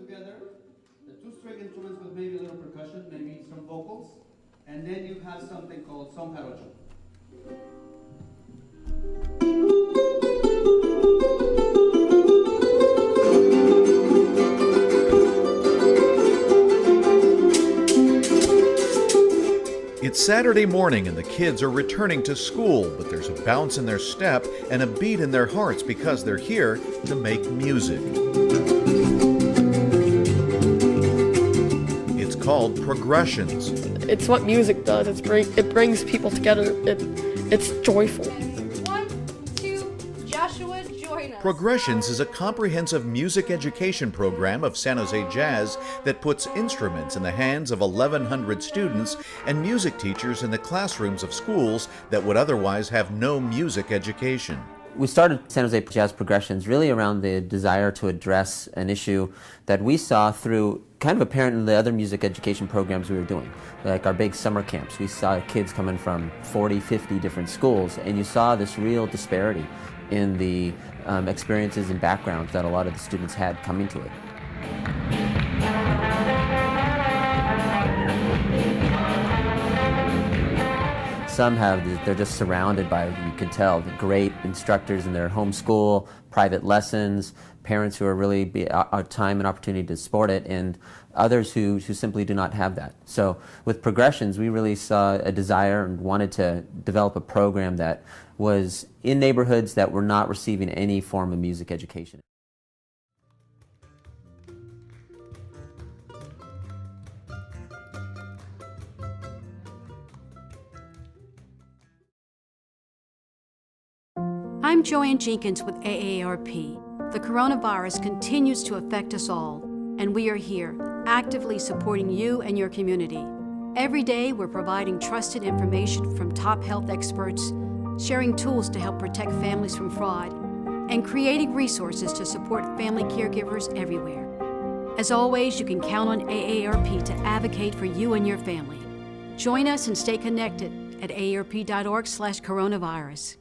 together, the two string instruments with maybe a little percussion, maybe some vocals, and then you have something called son jarocho. It's Saturday morning and the kids are returning to school, but there's a bounce in their step and a beat in their hearts because they're here to make music. It's called Progressions. It's what music does. It brings people together. It's joyful. 1, 2, Joshua, join us. Progressions is a comprehensive music education program of San Jose Jazz that puts instruments in the hands of 1,100 students and music teachers in the classrooms of schools that would otherwise have no music education. We started San Jose Jazz Progressions really around the desire to address an issue that we saw through kind of apparent in the other music education programs we were doing. Like our big summer camps, we saw kids coming from 40, 50 different schools, and you saw this real disparity in the experiences and backgrounds that a lot of the students had coming to it. Some they're just surrounded by, you can tell, the great instructors in their home school, private lessons, parents who are really time and opportunity to support it, and others who simply do not have that. So with Progressions, we really saw a desire and wanted to develop a program that was in neighborhoods that were not receiving any form of music education. I'm Joanne Jenkins with AARP. The coronavirus continues to affect us all, and we are here, actively supporting you and your community. Every day, we're providing trusted information from top health experts, sharing tools to help protect families from fraud, and creating resources to support family caregivers everywhere. As always, you can count on AARP to advocate for you and your family. Join us and stay connected at aarp.org/coronavirus.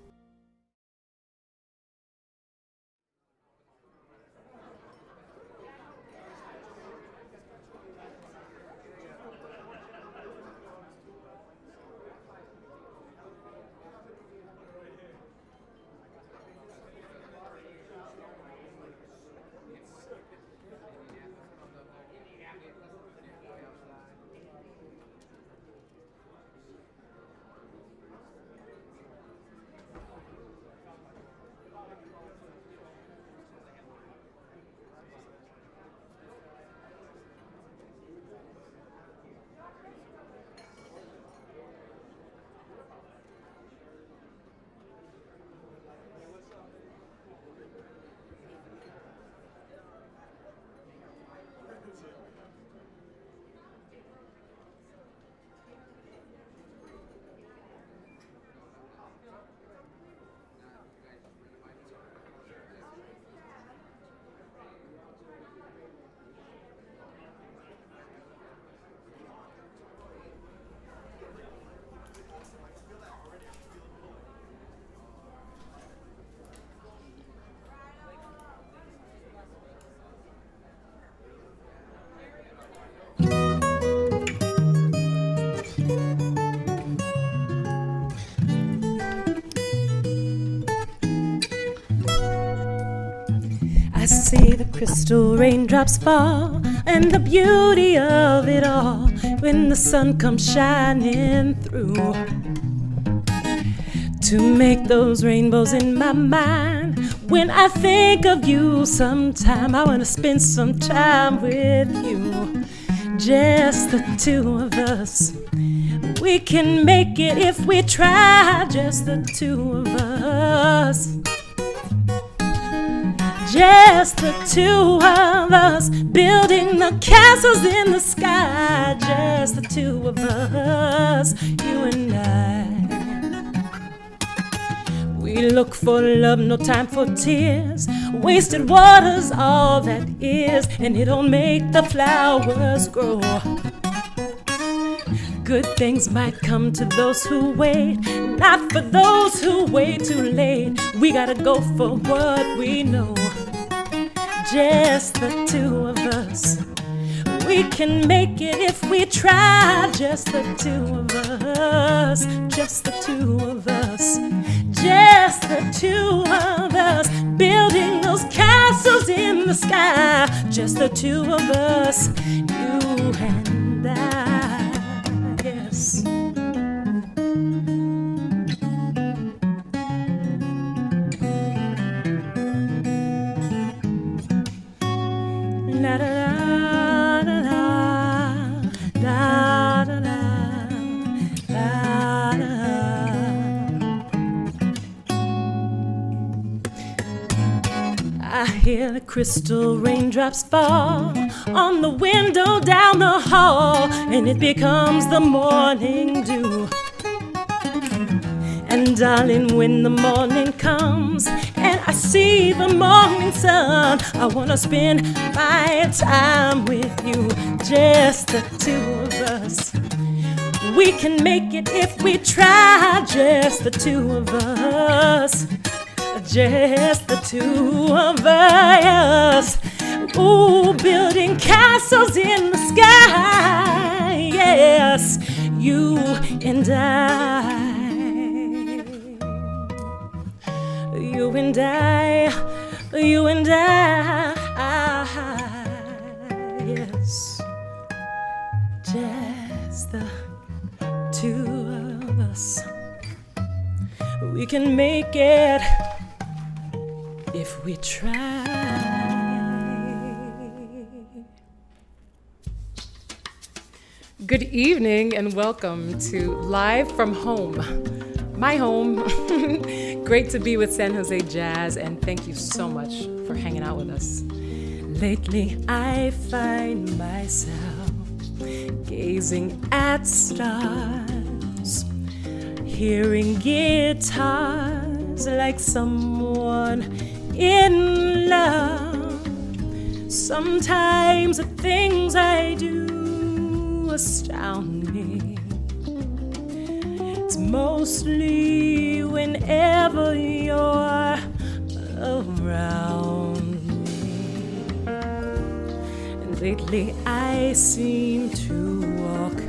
I see the crystal raindrops fall, and the beauty of it all when the sun comes shining through, to make those rainbows in my mind. When I think of you sometime, I want to spend some time with you, just the two of us. We can make it if we try, just the two of us. Just the two of us, building the castles in the sky. Just the two of us, you and I. We look for love, no time for tears. Wasted water's all that is, and it don't make the flowers grow. Good things might come to those who wait, not for those who wait too late. We gotta go for what we know. Just the two of us. We can make it if we try. Just the two of us. Just the two of us. Just the two of us. Building those castles in the sky. Just the two of us. You and I. Yes. La da da da da da da da. I hear the crystal raindrops fall on the window down the hall, and it becomes the morning dew. And darling, when the morning comes and I see the morning sun, I wanna spend my time with you, just the two of us. We can make it if we try, just the two of us. Just the two of us. Ooh, building castles in the sky. Yes, you and I. You and I. You and I. Yes, just the two of us. We can make it if we try. Good evening and welcome to Live from Home, my home. Great to be with San Jose Jazz, and thank you so much for hanging out with us. Lately I find myself gazing at stars, hearing guitars like someone in love. Sometimes the things I do astound me. It's mostly whenever you're around me. And lately I seem to walk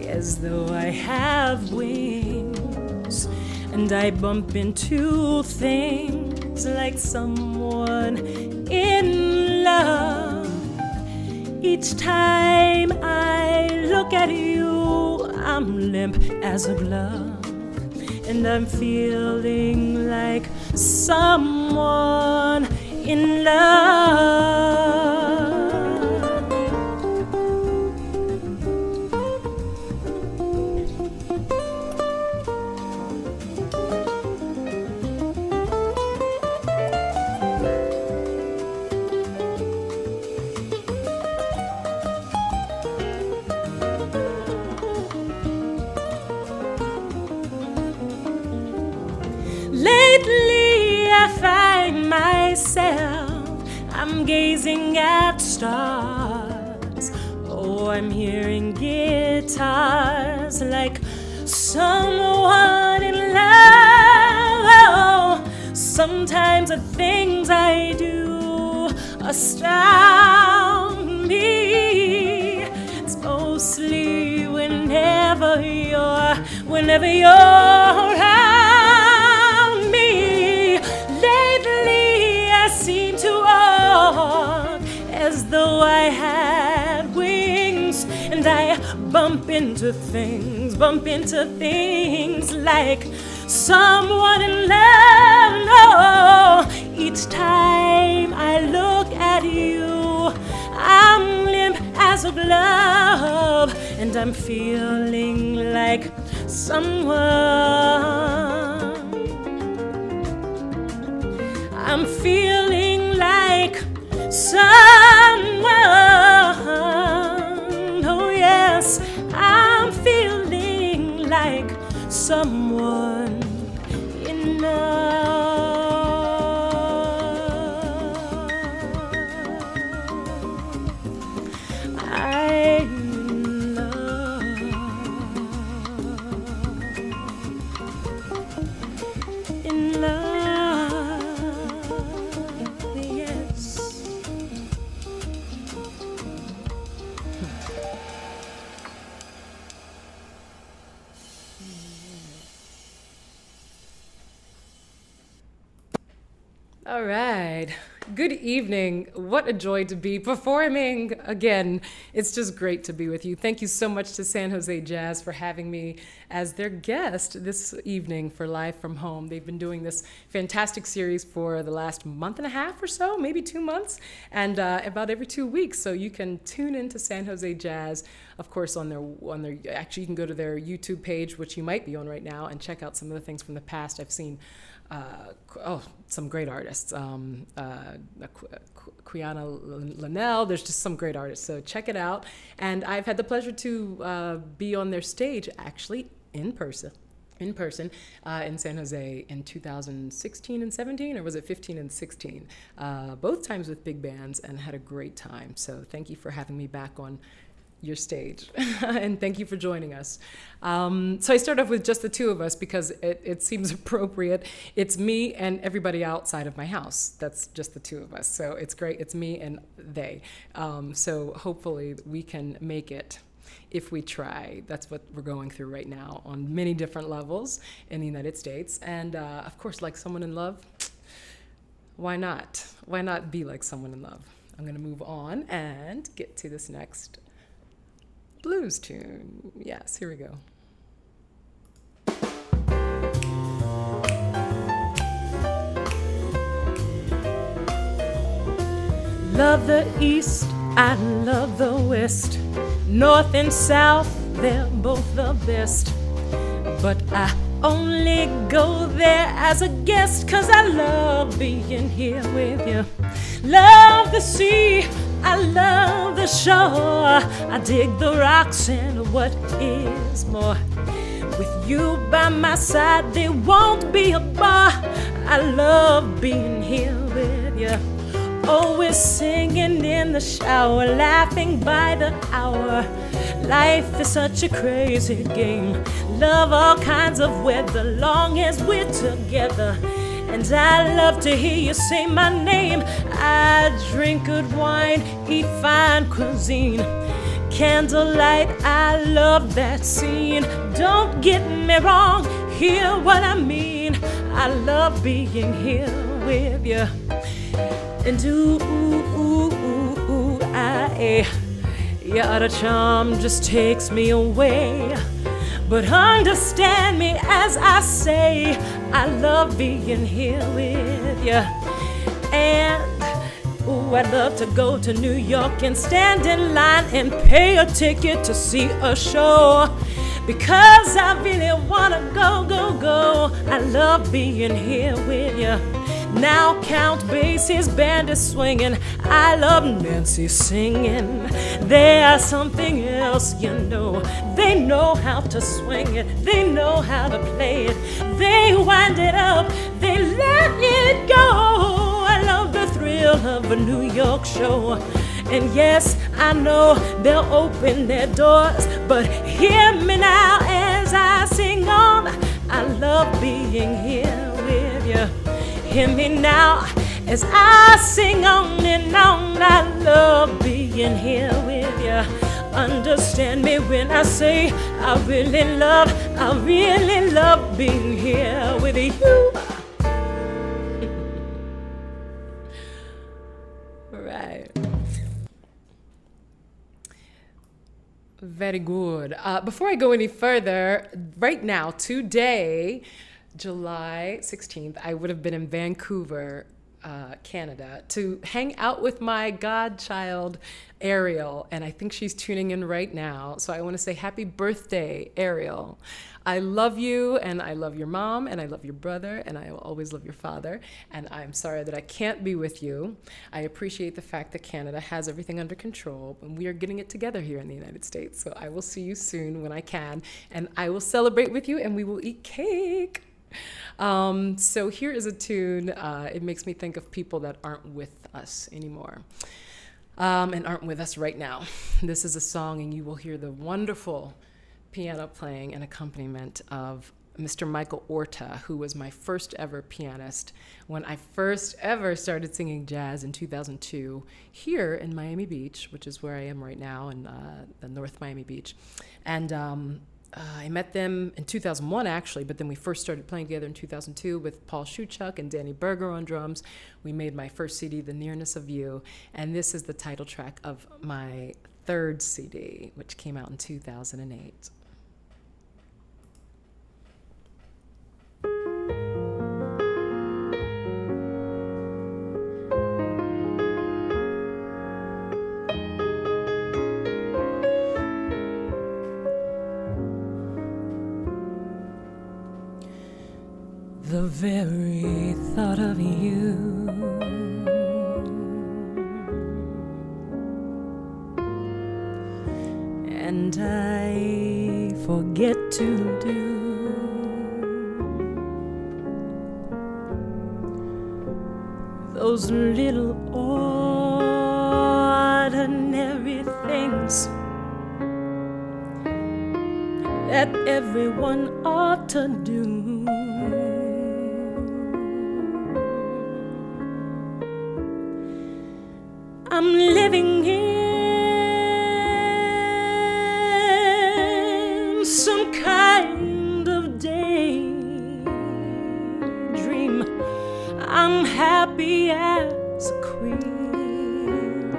as though I have wings, and I bump into things like someone in love. Each time I look at you, I'm limp as a glove, and I'm feeling like someone in love. Lately I find myself, I'm gazing at stars. Oh, I'm hearing guitars like someone in love. Oh, sometimes the things I do astound me. It's mostly whenever you're around. Seem to walk as though I had wings, and I bump into things like someone in love. Oh, each time I look at you, I'm limp as a glove, and I'm feeling like someone. I'm feeling like someone. Oh yes, I'm feeling like someone in love. I'm in love. In love. All right. Good evening. What a joy to be performing again. It's just great to be with you. Thank you so much to San Jose Jazz for having me as their guest this evening for Live from Home. They've been doing this fantastic series for the last month and a half or so, maybe 2 months, and about every 2 weeks. So you can tune into San Jose Jazz, of course, on their actually you can go to their YouTube page, which you might be on right now, and check out some of the things from the past. I've seen some great artists. Quiana Linnell, there's just some great artists. So check it out. And I've had the pleasure to be on their stage actually in person in San Jose in 2016 and 17, or was it 15 and 16? Both times with big bands, and had a great time. So thank you for having me back on your stage and thank you for joining us. So I start off with just the two of us because it seems appropriate. It's me and everybody outside of my house. That's just the two of us. So it's great. It's me and they. So hopefully we can make it if we try. That's what we're going through right now on many different levels in the United States. And of course, like someone in love, why not? Why not be like someone in love? I'm going to move on and get to this next blues tune. Yes, here we go. Love the East, I love the West. North and South, they're both the best. But I only go there as a guest, 'cause I love being here with you. Love the sea, I love the shore. I dig the rocks and what is more, with you by my side there won't be a bar. I love being here with you. Always singing in the shower, laughing by the hour. Life is such a crazy game. Love all kinds of weather, long as we're together. And I love to hear you say my name. I drink good wine, eat fine cuisine. Candlelight, I love that scene. Don't get me wrong, hear what I mean. I love being here with you. And your other charm just takes me away. But understand me as I say, I love being here with you. And I'd love to go to New York and stand in line and pay a ticket to see a show, because I really wanna go. I love being here with you. Now Count Basie's band is swinging. I love Nancy singing. There's something else, you know. They know how to swing it. They know how to play it. They wind it up. They let it go. I love the thrill of a New York show. And yes, I know they'll open their doors, but hear me now as I sing on. I love being here with you. Hear me now as I sing on and on. I love being here with you. Understand me when I say I really love being here with you. Right. Very good. Before I go any further, right now, today, July 16th, I would have been in Vancouver, Canada, to hang out with my godchild, Ariel, and I think she's tuning in right now. So I want to say happy birthday, Ariel. I love you, and I love your mom, and I love your brother, and I will always love your father, and I'm sorry that I can't be with you. I appreciate the fact that Canada has everything under control, and we are getting it together here in the United States. So I will see you soon when I can, and I will celebrate with you, and we will eat cake. So here is a tune. It makes me think of people that aren't with us anymore, and aren't with us right now. This is a song, and you will hear the wonderful piano playing and accompaniment of Mr. Michael Orta, who was my first ever pianist when I first ever started singing jazz in 2002 here in Miami Beach, which is where I am right now in the North Miami Beach. And I met them in 2001, actually, but then we first started playing together in 2002 with Paul Schuchuk and Danny Berger on drums. We made my first CD, The Nearness of You, and this is the title track of my third CD, which came out in 2008. The very thought of you and I forget to do those little ordinary things that everyone ought to do. I'm living in some kind of daydream. I'm happy as a queen,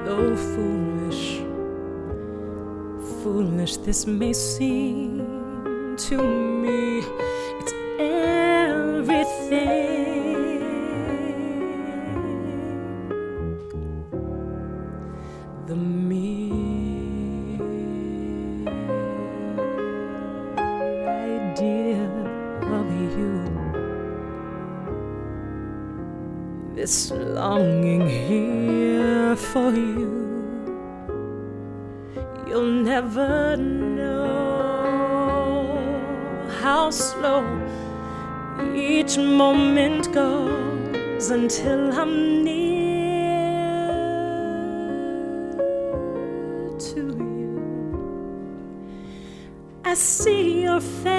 though foolish this may seem to me. It's everything. The mere idea of you, this longing here for you, you'll never know how slow each moment goes until I'm near to you. I see your face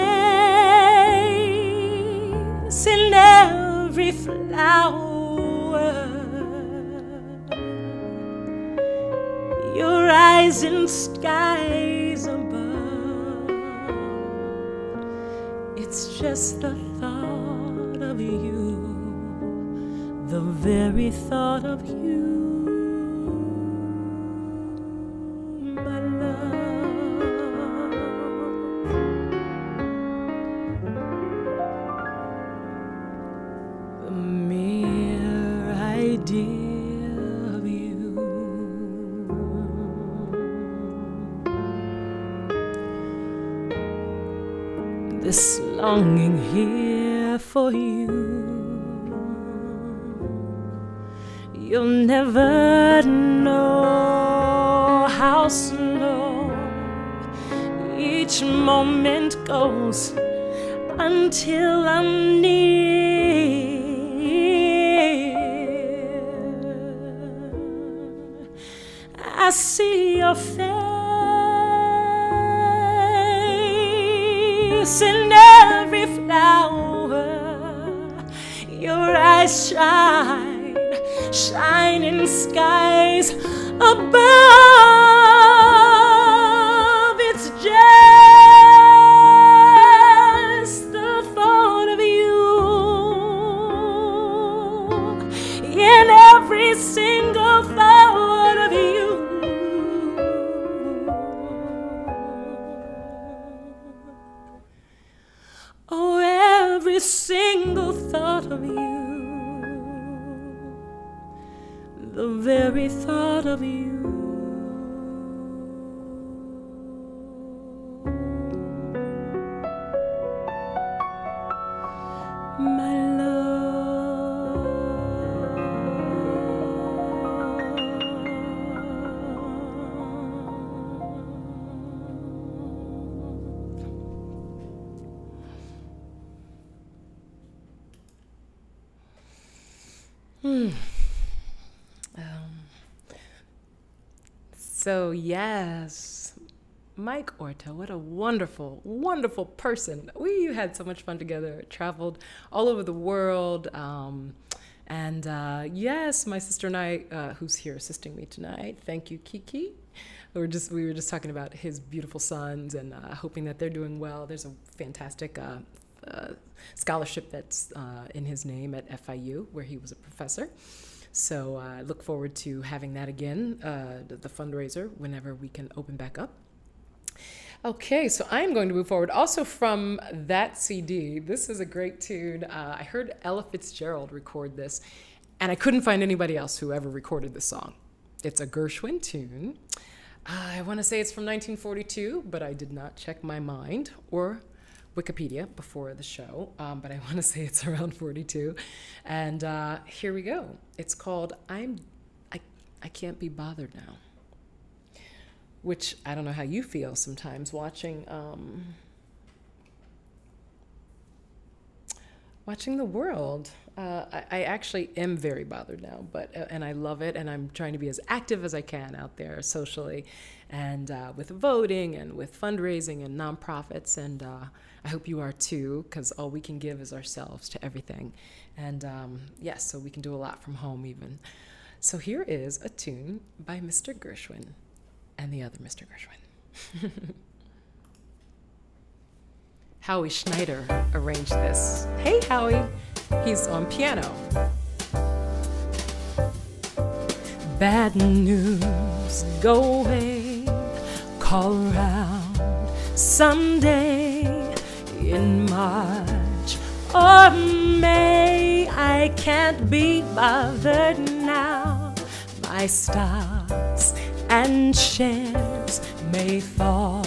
in every flower, your eyes in skies above. It's just the thought of you, the very thought of you. This longing here for you, you'll never know how slow each moment goes until I'm near. I see your face in every flower, your eyes shine in skies above. It's just the thought of you in every single thought of you. Oh, every single thought of you, the very thought of you. My So yes, Mike Orta, what a wonderful, wonderful person. We had so much fun together, traveled all over the world, And yes, my sister and I, who's here assisting me tonight, thank you, Kiki. We were just talking about his beautiful sons and hoping that they're doing well. There's a fantastic scholarship that's in his name at FIU, where he was a professor. So I look forward to having that again, the fundraiser, whenever we can open back up. Okay, so I'm going to move forward. Also from that CD, this is a great tune. I heard Ella Fitzgerald record this, and I couldn't find anybody else who ever recorded this song. It's a Gershwin tune. I want to say it's from 1942, but I did not check my mind or Wikipedia before the show, but I want to say it's around 42. And here we go. It's called I Can't Be Bothered Now, which I don't know how you feel sometimes watching the world. I actually am very bothered now, and I love it, and I'm trying to be as active as I can out there socially, and with voting and with fundraising and nonprofits, and I hope you are too, because all we can give is ourselves to everything, and yes, so we can do a lot from home even. So here is a tune by Mr. Gershwin and the other Mr. Gershwin. Howie Schneider arranged this. Hey, Howie. He's on piano. Bad news, go away, call around someday in March or May. I can't be bothered now. My stocks and shares may fall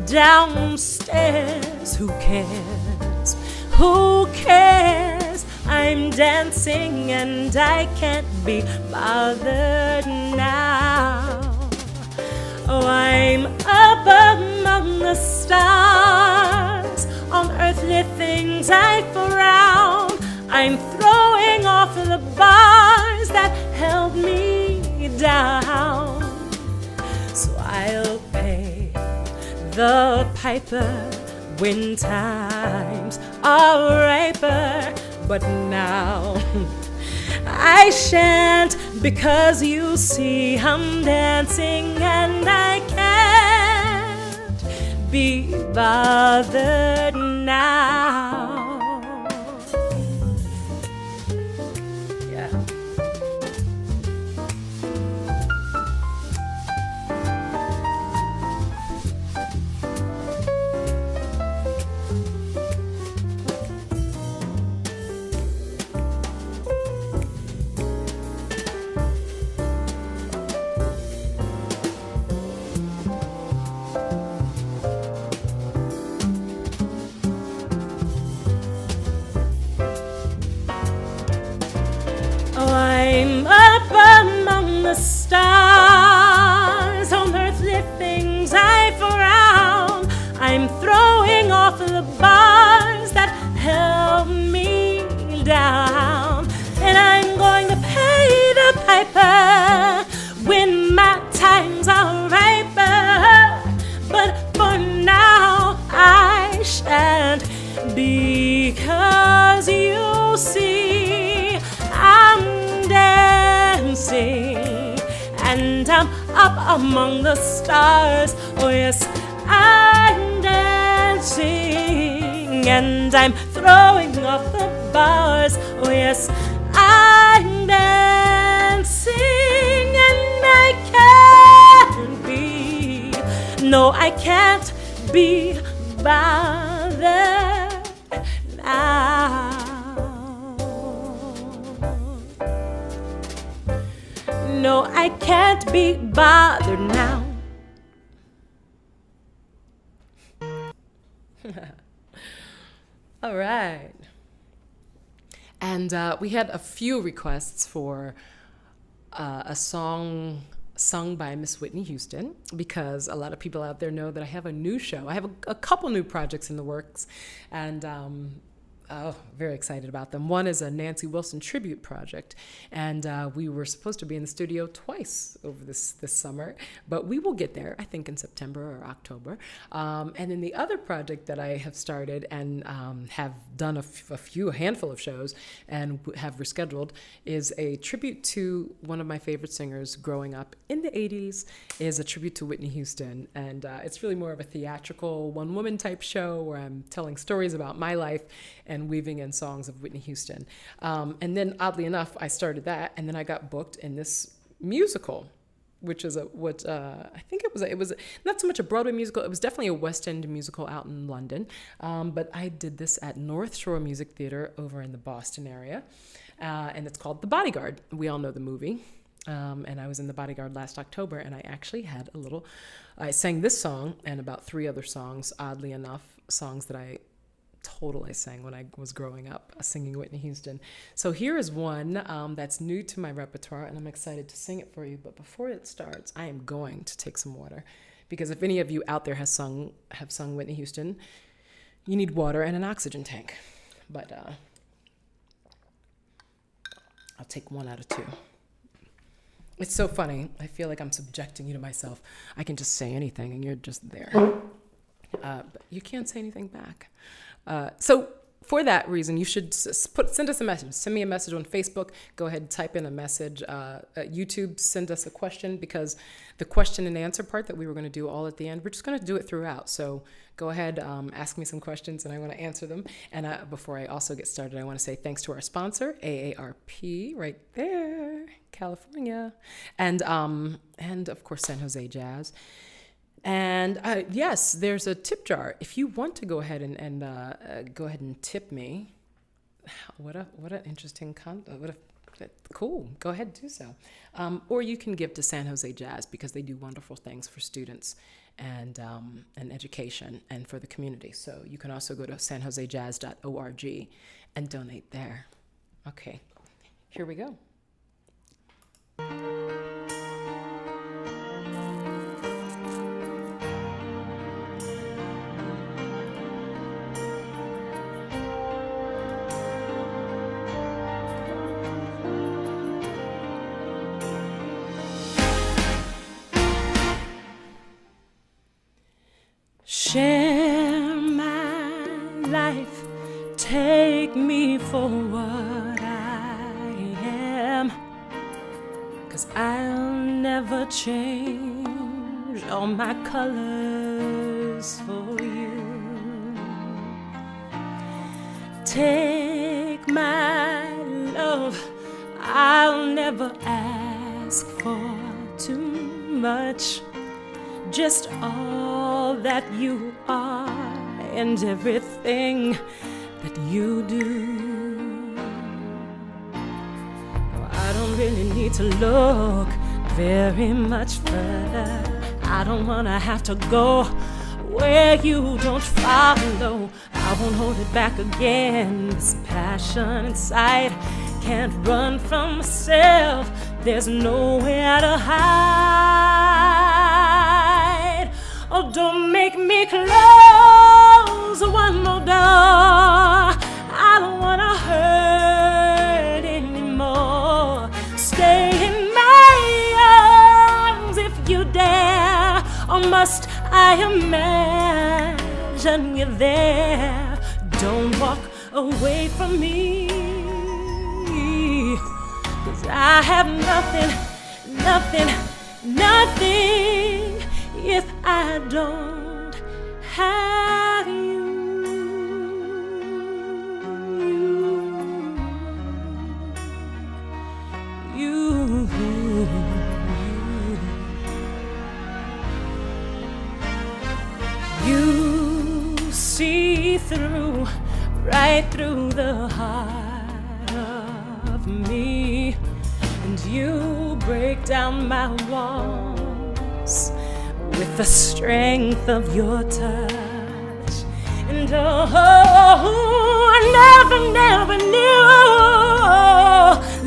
downstairs. Who cares? Who cares? I'm dancing and I can't be bothered now. Oh, I'm up among the stars. On earthly things I frown. I'm throwing off the bars that held me down. So I'll pay the piper when times are riper. But now I shan't, because you see I'm dancing and I can't be bothered now. Yeah. I'm up among the stars. On earthly things I frown. I'm throwing off the bars that held me down. And I'm going to pay the piper when my times are riper. But for now I shan't, because you see I'm dancing and I'm up among the stars. Oh yes, I'm dancing and I'm throwing off the bars. Oh yes, I'm dancing and I can't be, no, I can't be bothered now. No, I can't be bothered now. All right. And we had a few requests for a song sung by Miss Whitney Houston, because a lot of people out there know that I have a new show. I have a couple new projects in the works, and Oh, very excited about them. One is a Nancy Wilson tribute project, and we were supposed to be in the studio twice over this summer, but we will get there, I think, in September or October. And then the other project that I have started and have done a handful of shows and have rescheduled is a tribute to one of my favorite singers growing up in the 80s, is a tribute to Whitney Houston. And it's really more of a theatrical one-woman type show where I'm telling stories about my life and weaving in songs of Whitney Houston. And then oddly enough, I started that, and then I got booked in this musical, which is I think it was not so much a Broadway musical, it was definitely a West End musical out in London. But I did this at North Shore Music Theater over in the Boston area. And it's called The Bodyguard. We all know the movie. And I was in The Bodyguard last October, and I actually had I sang this song and about 3 other songs, oddly enough, songs that I totally sang when I was growing up, singing Whitney Houston. So here is one that's new to my repertoire, and I'm excited to sing it for you. But before it starts, I am going to take some water, because if any of you out there have sung Whitney Houston, you need water and an oxygen tank. But I'll take 1 out of 2. It's so funny. I feel like I'm subjecting you to myself. I can just say anything, and you're just there. But you can't say anything back. So for that reason, you should send us a message. Send me a message on Facebook. Go ahead and type in a message. At YouTube, send us a question, because the question and answer part that we were going to do all at the end, we're just going to do it throughout. So go ahead, ask me some questions, and I want to answer them. And before I also get started, I want to say thanks to our sponsor, AARP, right there, California, and of course San Jose Jazz. And yes, there's a tip jar. If you want to go ahead and go ahead and tip me, what an interesting cool. Go ahead and do so. Or you can give to San Jose Jazz, because they do wonderful things for students and education and for the community. So you can also go to sanjosejazz.org and donate there. Okay, here we go. Share my life, take me for what I am, 'cause I'll never change all my colors for you. Take my love, I'll never ask for too much, just all that you are and everything that you do. I don't really need to look very much further. I don't wanna have to go where you don't follow. I won't hold it back again. This passion inside can't run from myself. There's nowhere to hide. Oh, don't make me close one more door. I don't wanna hurt anymore. Stay in my arms if you dare, or must I imagine you're there? Don't walk away from me, 'cause I have nothing if I don't have you. You see through, right through the heart of me, and you break down my walls with the strength of your touch. And oh, I never knew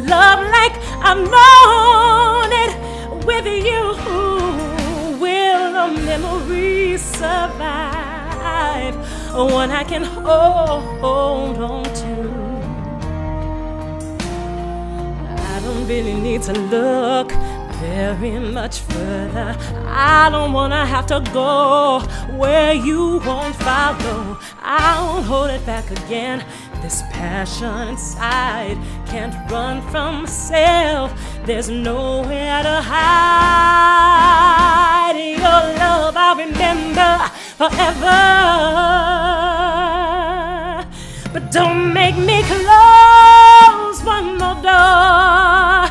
love like I've known it with you. Will a memory survive one I can hold on to. I don't really need to look very much further. I don't wanna have to go where you won't follow. I won't hold it back again. This passion inside can't run from myself. There's nowhere to hide. Your love I'll remember forever. But don't make me close one more door.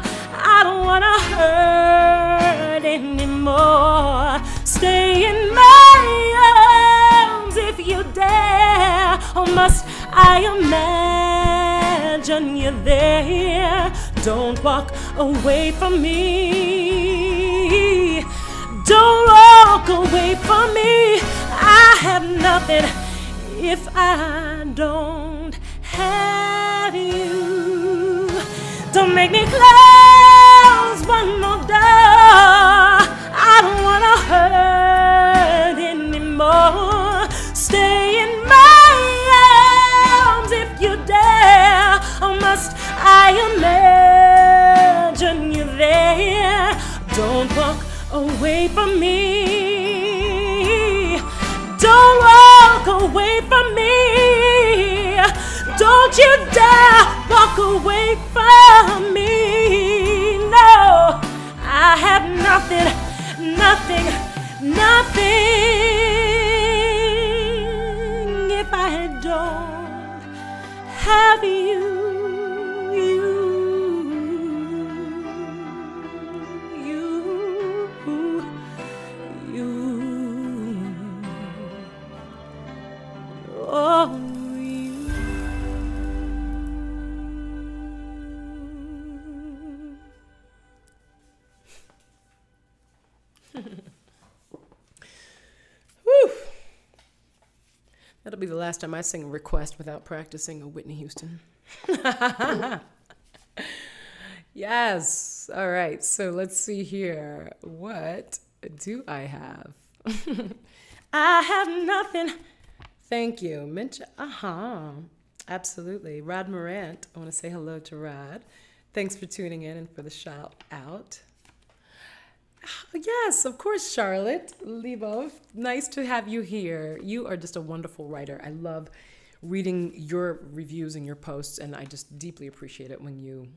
I don't wanna hurt anymore. Stay in my arms if you dare. Or must I imagine you're there? Don't walk away from me. Don't walk away from me. I have nothing if I don't have you. Don't make me close one more door. I don't wanna hurt anymore. Stay in my arms if you dare. Or must I imagine you there? Don't walk away from me. Don't walk away from me. Don't you dare walk away from me. No, I have nothing, nothing, nothing if I don't have you. That'll be the last time I sing a request without practicing a Whitney Houston. Yes. All right. So let's see here. What do I have? I have nothing. Thank you. Absolutely. Rod Morant. I want to say hello to Rod. Thanks for tuning in and for the shout out. Yes, of course, Charlotte Lebov. Nice to have you here. You are just a wonderful writer. I love reading your reviews and your posts, and I just deeply appreciate it when you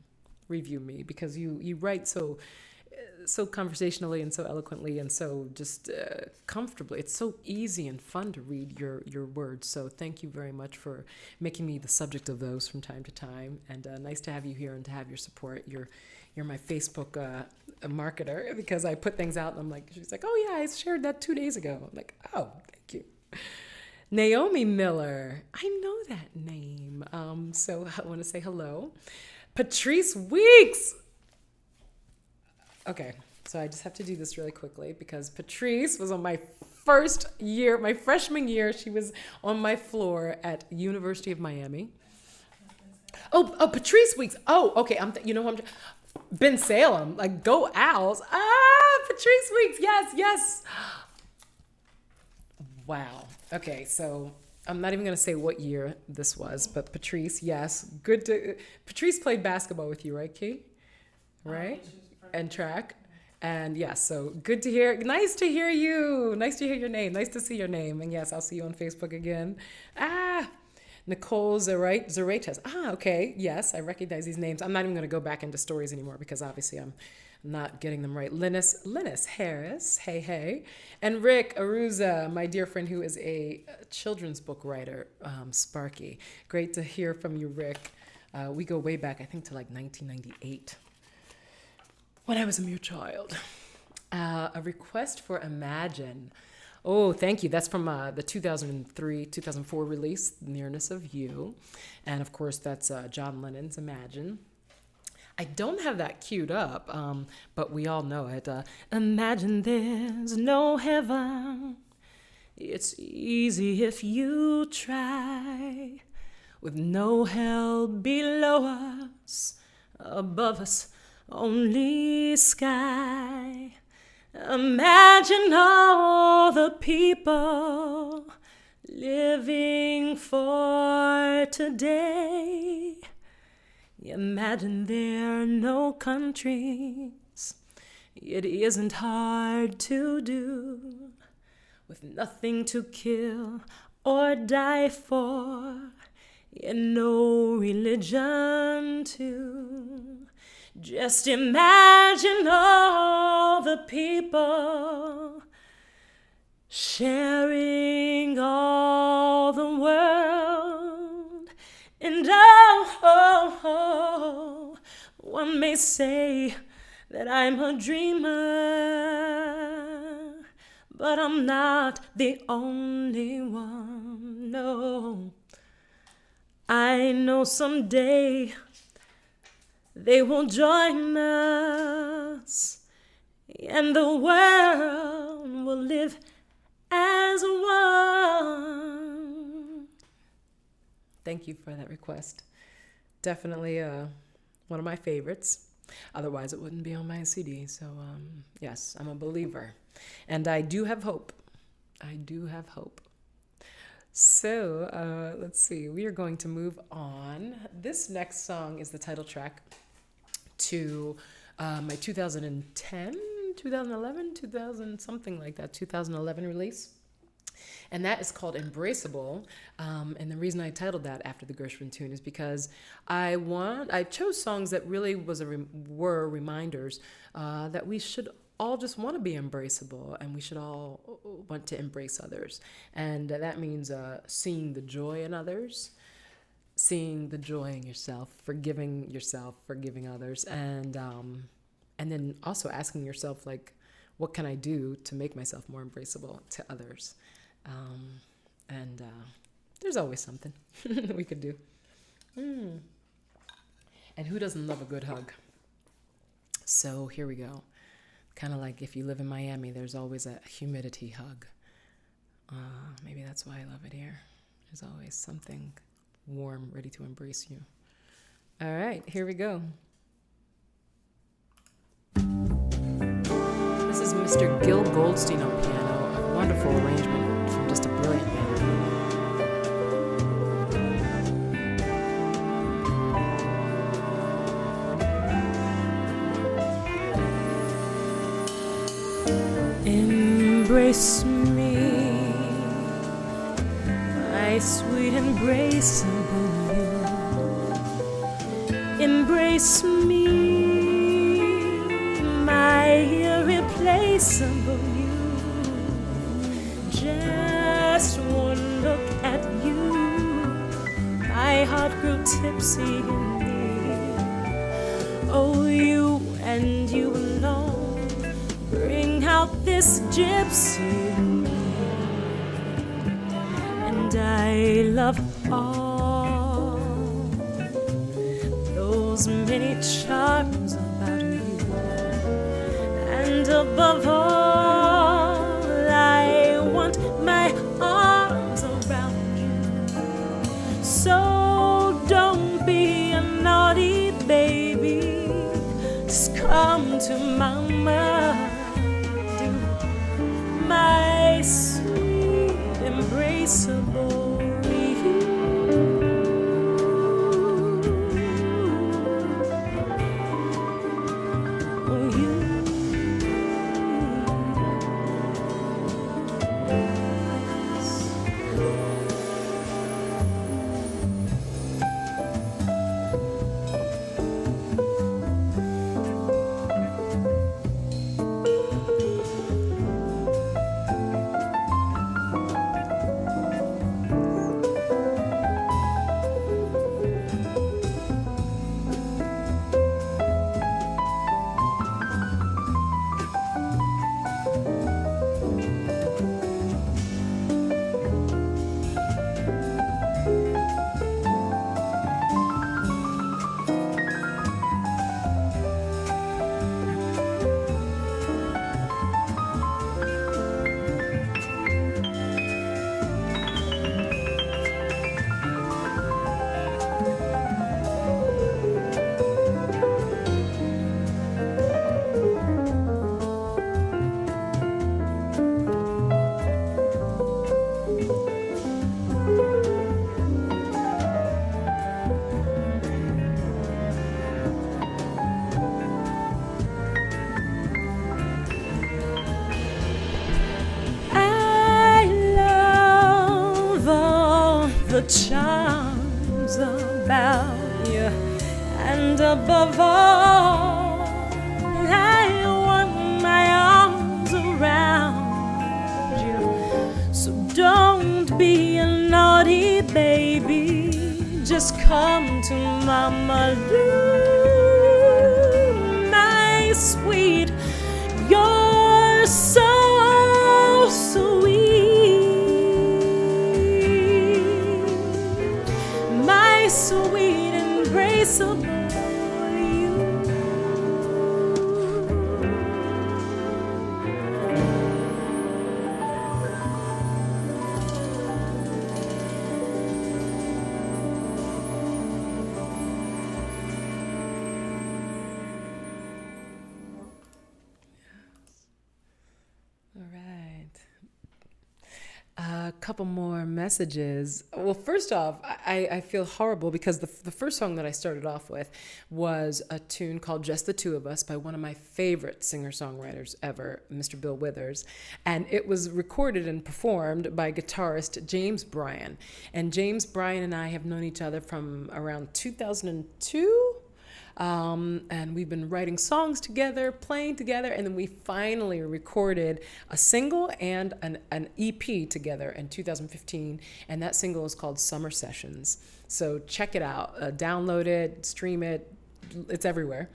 review me, because you write so conversationally and so eloquently and so just comfortably. It's so easy and fun to read your words. So thank you very much for making me the subject of those from time to time. And nice to have you here and to have your support. You're my Facebook marketer, because I put things out and I'm like, she's like, oh yeah, I shared that 2 days ago. I'm like, oh, thank you. Naomi Miller, I know that name. So I want to say hello. Patrice Weeks. Okay, so I just have to do this really quickly because Patrice was on my first year, my freshman year. She was on my floor at University of Miami. Oh, Patrice Weeks. Oh, okay. Ben Salem, like go Owls. Patrice Weeks. Yes. Wow. Okay, so I'm not even going to say what year this was, but Patrice, yes. Patrice played basketball with you, right, Key? Right? And track. And yes, so good to hear. Nice to hear you. Nice to hear your name. Nice to see your name. And yes, I'll see you on Facebook again. Nicole Zaretas. Okay. Yes, I recognize these names. I'm not even going to go back into stories anymore because obviously I'm not getting them right. Linus Harris. Hey. And Rick Aruza, my dear friend who is a children's book writer, Sparky. Great to hear from you, Rick. We go way back, I think, to like 1998 when I was a mere child. A request for Imagine. Oh, thank you. That's from the 2003-2004 release, Nearness of You. And of course, that's John Lennon's Imagine. I don't have that queued up, but we all know it. Imagine there's no heaven. It's easy if you try. With no hell below us, above us, only sky. Imagine all the people living for today. Imagine there are no countries. It isn't hard to do. With nothing to kill or die for, and no religion too. Just imagine all the people sharing all the world. And one may say that I'm a dreamer, but I'm not the only one, no. I know someday they will join us, and the world will live as one. Thank you for that request. Definitely one of my favorites. Otherwise, it wouldn't be on my CD. So, yes, I'm a believer. And I do have hope. I do have hope. So, let's see. We are going to move on. This next song is the title track to my 2010, 2011, 2000, something like that, 2011 release. And that is called Embraceable. And the reason I titled that after the Gershwin tune is because I chose songs that really were reminders that we should all just want to be embraceable, and we should all want to embrace others. And that means seeing the joy in others, seeing the joy in yourself, forgiving others, and then also asking yourself, like, what can I do to make myself more embraceable to others? And there's always something that we could do. And who doesn't love a good hug? So here we go. Kind of like if you live in Miami, there's always a humidity hug. Maybe that's why I love it here. There's always something warm, ready to embrace you. All right, here we go. This is Mr. Gil Goldstein on piano, a wonderful arrangement from just a brilliant man. Embrace me, my sweet embraceable you. Embrace me, my irreplaceable you. Just one look at you, my heart grew tipsy in me. Oh, you and you alone bring out this gypsy in me. And I love all those many charms about you. And above all, I want my arms around you. So don't be a naughty baby, just come to mama. My sweet embraceable you. Oh, you. arms about you, and above all, I want my arms around you. So don't be a naughty baby, just come to Mama Lou, my sweet. You're so sweet, my sweet embraceable you. All right. A couple more messages. Well, first off, I feel horrible because the first song that I started off with was a tune called Just the Two of Us by one of my favorite singer-songwriters ever, Mr. Bill Withers. And it was recorded and performed by guitarist James Bryan. And James Bryan and I have known each other from around 2002. And we've been writing songs together, playing together, and then we finally recorded a single and an EP together in 2015, and that single is called Summer Sessions. So check it out, download it, stream it, it's everywhere.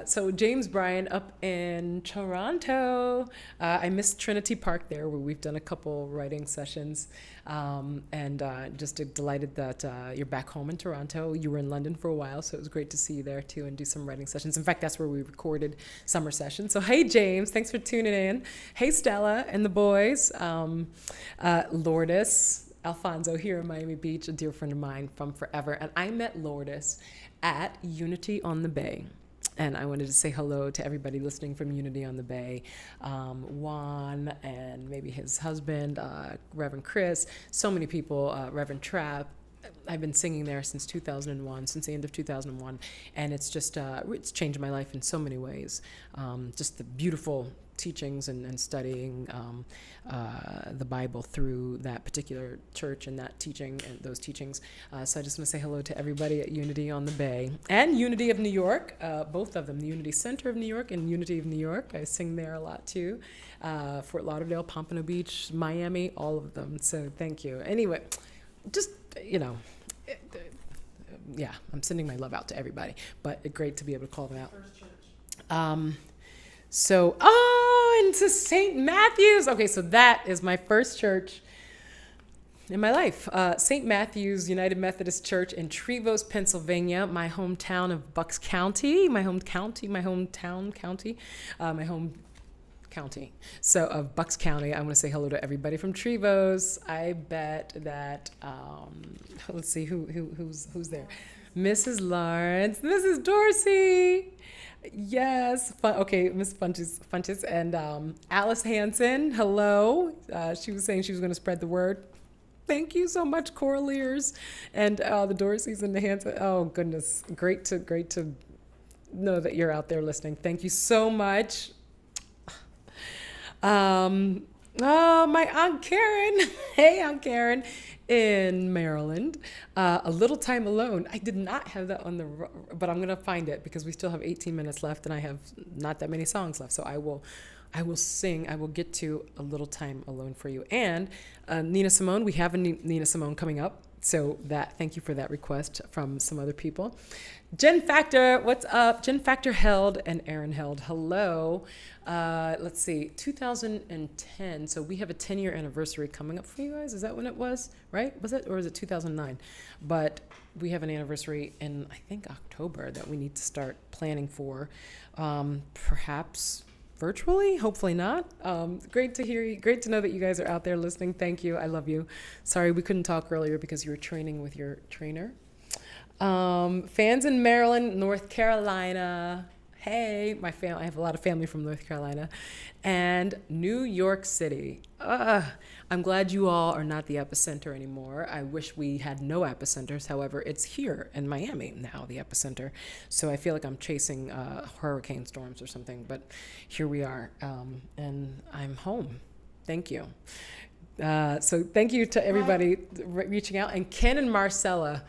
So James Bryan up in Toronto. I miss Trinity Park there, where we've done a couple writing sessions. And just delighted that you're back home in Toronto. You were in London for a while, so it was great to see you there too and do some writing sessions. In fact, that's where we recorded Summer Sessions. So hey, James, thanks for tuning in. Hey, Stella and the boys. Lourdes Alfonso here in Miami Beach, a dear friend of mine from forever. And I met Lourdes at Unity on the Bay. And I wanted to say hello to everybody listening from Unity on the Bay. Juan and maybe his husband, Reverend Chris, so many people, Reverend Trapp. I've been singing there since 2001, since the end of 2001. And it's just, it's changed my life in so many ways. Just the beautiful teachings and studying the Bible through that particular church and that teaching and those teachings. So I just want to say hello to everybody at Unity on the Bay and Unity of New York, both of them, the Unity Center of New York and Unity of New York. I sing there a lot too. Fort Lauderdale, Pompano Beach, Miami, all of them. So thank you. Anyway, just, you know, yeah, I'm sending my love out to everybody, but great to be able to call them out. First church. So, into St. Matthew's. Okay, so that is my first church in my life. St. Matthew's United Methodist Church in Trevose, Pennsylvania, my hometown of Bucks County, my home county. So of Bucks County, I want to say hello to everybody from Trevose. I bet that, let's see, who's there? Mrs. Lawrence, Mrs. Dorsey. Yes. Okay, Miss Funches and Alice Hansen. Hello. She was saying she was going to spread the word. Thank you so much, Coraliers and the Dorseys and the Hansen. Oh goodness, great to know that you're out there listening. Thank you so much. Oh, my Aunt Karen. Hey, Aunt Karen in Maryland. A Little Time Alone. I did not have that on the, but I'm going to find it because we still have 18 minutes left and I have not that many songs left. So I will sing, I will get to A Little Time Alone for you. And Nina Simone, we have a Nina Simone coming up. So thank you for that request from some other people. Jen Factor, what's up? Jen Factor Held and Aaron Held, hello. Let's see, 2010. So we have a 10-year anniversary coming up for you guys. Is that when it was, right? Was it, or is it 2009? But we have an anniversary in, I think, October that we need to start planning for. Perhaps virtually, hopefully not. Great to hear you. Great to know that you guys are out there listening. Thank you. I love you. Sorry we couldn't talk earlier because you were training with your trainer. Fans in Maryland, North Carolina. Hey, I have a lot of family from North Carolina. And New York City. I'm glad you all are not the epicenter anymore. I wish we had no epicenters. However, it's here in Miami now, the epicenter. So I feel like I'm chasing hurricane storms or something. But here we are. And I'm home. Thank you. So thank you to everybody reaching out. And Ken and Marcella.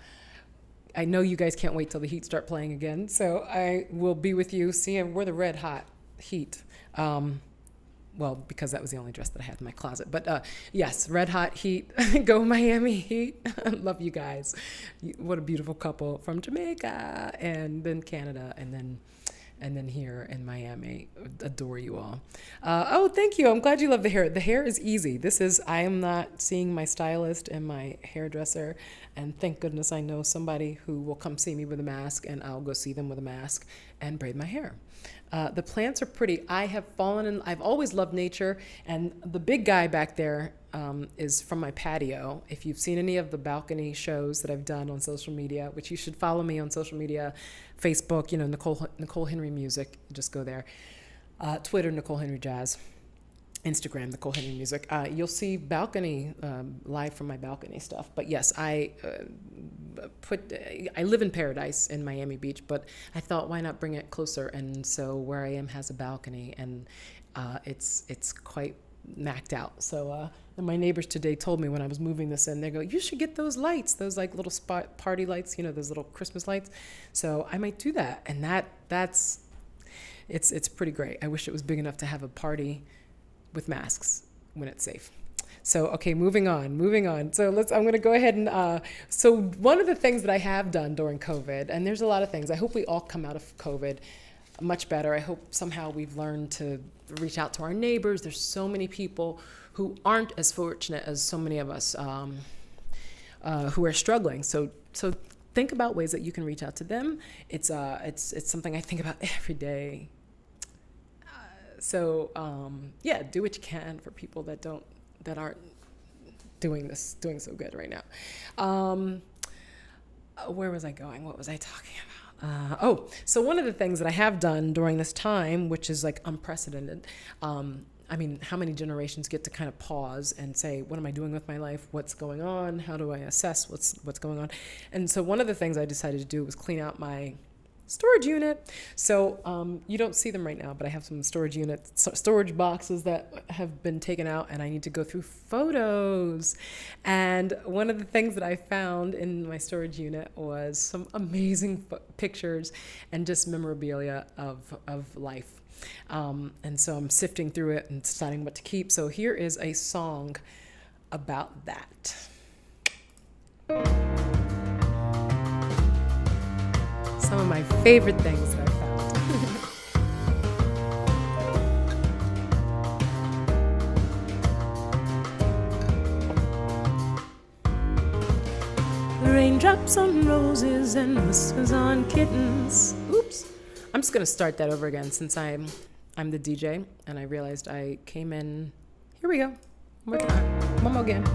I know you guys can't wait till the Heat start playing again. So I will be with you. See, we're the Red Hot Heat. Well, because that was the only dress that I had in my closet. But yes, Red Hot Heat. Go Miami Heat. I love you guys. What a beautiful couple from Jamaica and then Canada and then here in Miami. Adore you all. Oh, thank you. I'm glad you love the hair. The hair is easy. I am not seeing my stylist and my hairdresser. And thank goodness I know somebody who will come see me with a mask, and I'll go see them with a mask and braid my hair. The plants are pretty. I've always loved nature, and the big guy back there is from my patio. If you've seen any of the balcony shows that I've done on social media, which you should follow me on social media, Facebook, Nicole Henry Music, just go there. Twitter, Nicole Henry Jazz. Instagram, Nicole Henry Music. You'll see balcony, live from my balcony stuff. But yes, I live in Paradise in Miami Beach, but I thought, why not bring it closer? And so where I am has a balcony, and it's quite macked out. So and my neighbors today told me when I was moving this in, they go, you should get those lights, those like little spot party lights, those little Christmas lights. So I might do that, and it's pretty great. I wish it was big enough to have a party with masks when it's safe. So, okay, moving on. So I'm going to go ahead and, so one of the things that I have done during COVID, and there's a lot of things, I hope we all come out of COVID much better. I hope somehow we've learned to reach out to our neighbors. There's so many people who aren't as fortunate as so many of us who are struggling. So think about ways that you can reach out to them. It's something I think about every day. So do what you can for people that aren't doing so good right now. Where was I going? What was I talking about? So one of the things that I have done during this time, which is like unprecedented, how many generations get to kind of pause and say, what am I doing with my life? What's going on? How do I assess what's going on? And so one of the things I decided to do was clean out my storage unit. So you don't see them right now, but I have some storage boxes that have been taken out, and I need to go through photos. And one of the things that I found in my storage unit was some amazing pictures and just memorabilia of life. And so I'm sifting through it and deciding what to keep. So here is a song about that. Some of my favorite things that I found. Raindrops on roses and whiskers on kittens. Oops. I'm just going to start that over again since I'm the DJ, and I realized I came in. Here we go. One more time. One more again.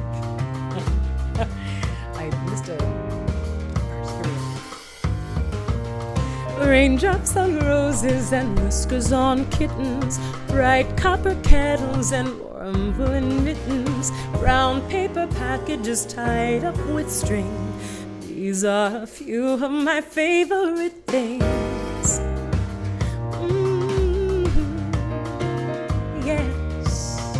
I missed a verse. Here we go. Raindrops on roses and whiskers on kittens, bright copper kettles and warm woolen mittens, brown paper packages tied up with string. These are a few of my favorite things. Yes.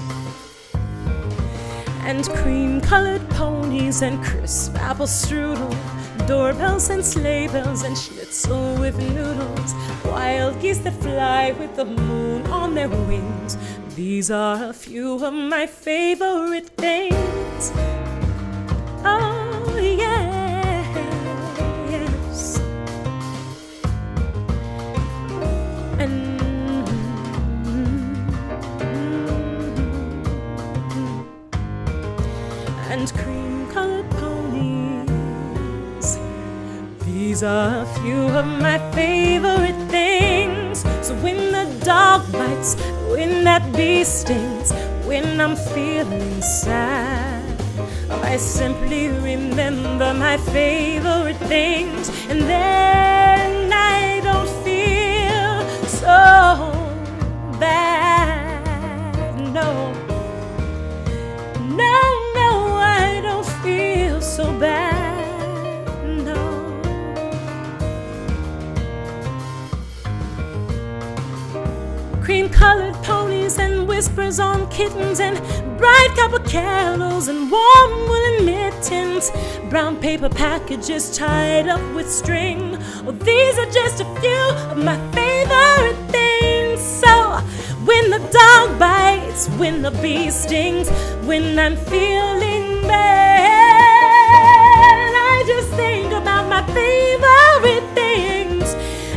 And cream-colored ponies and crisp apple strudel, doorbells and sleigh bells and schnitzel with noodles, wild geese that fly with the moon on their wings. These are a few of my favorite things. Oh, yes. And cream-colored ponies. These are a few of my favorite things. So when the dog bites, when that bee stings, when I'm feeling sad, I simply remember my favorite things, and then I don't feel so bad. No, I don't feel so bad. Cream-colored ponies and whispers on kittens and bright copper kettles and warm woolen mittens, brown paper packages tied up with string. Oh, these are just a few of my favorite things. So when the dog bites, when the bee stings, when I'm feeling bad, I just think about my favorite things,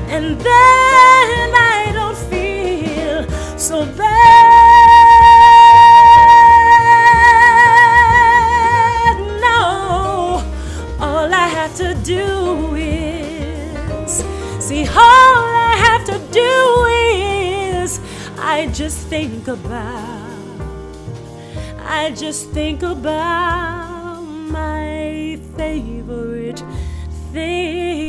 and then I don't feel so bad. No, all I have to do is, see, all I have to do is, I just think about my favorite things.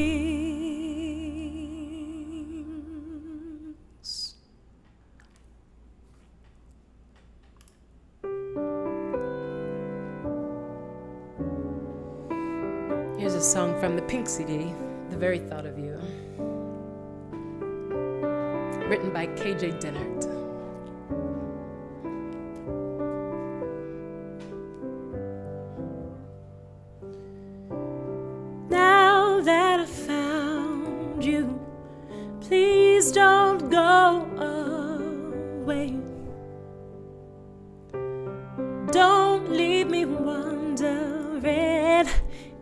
Here's a song from the Pink CD, The Very Thought of You, written by KJ Dennert. Now that I found you, please don't go away. Don't leave me wondering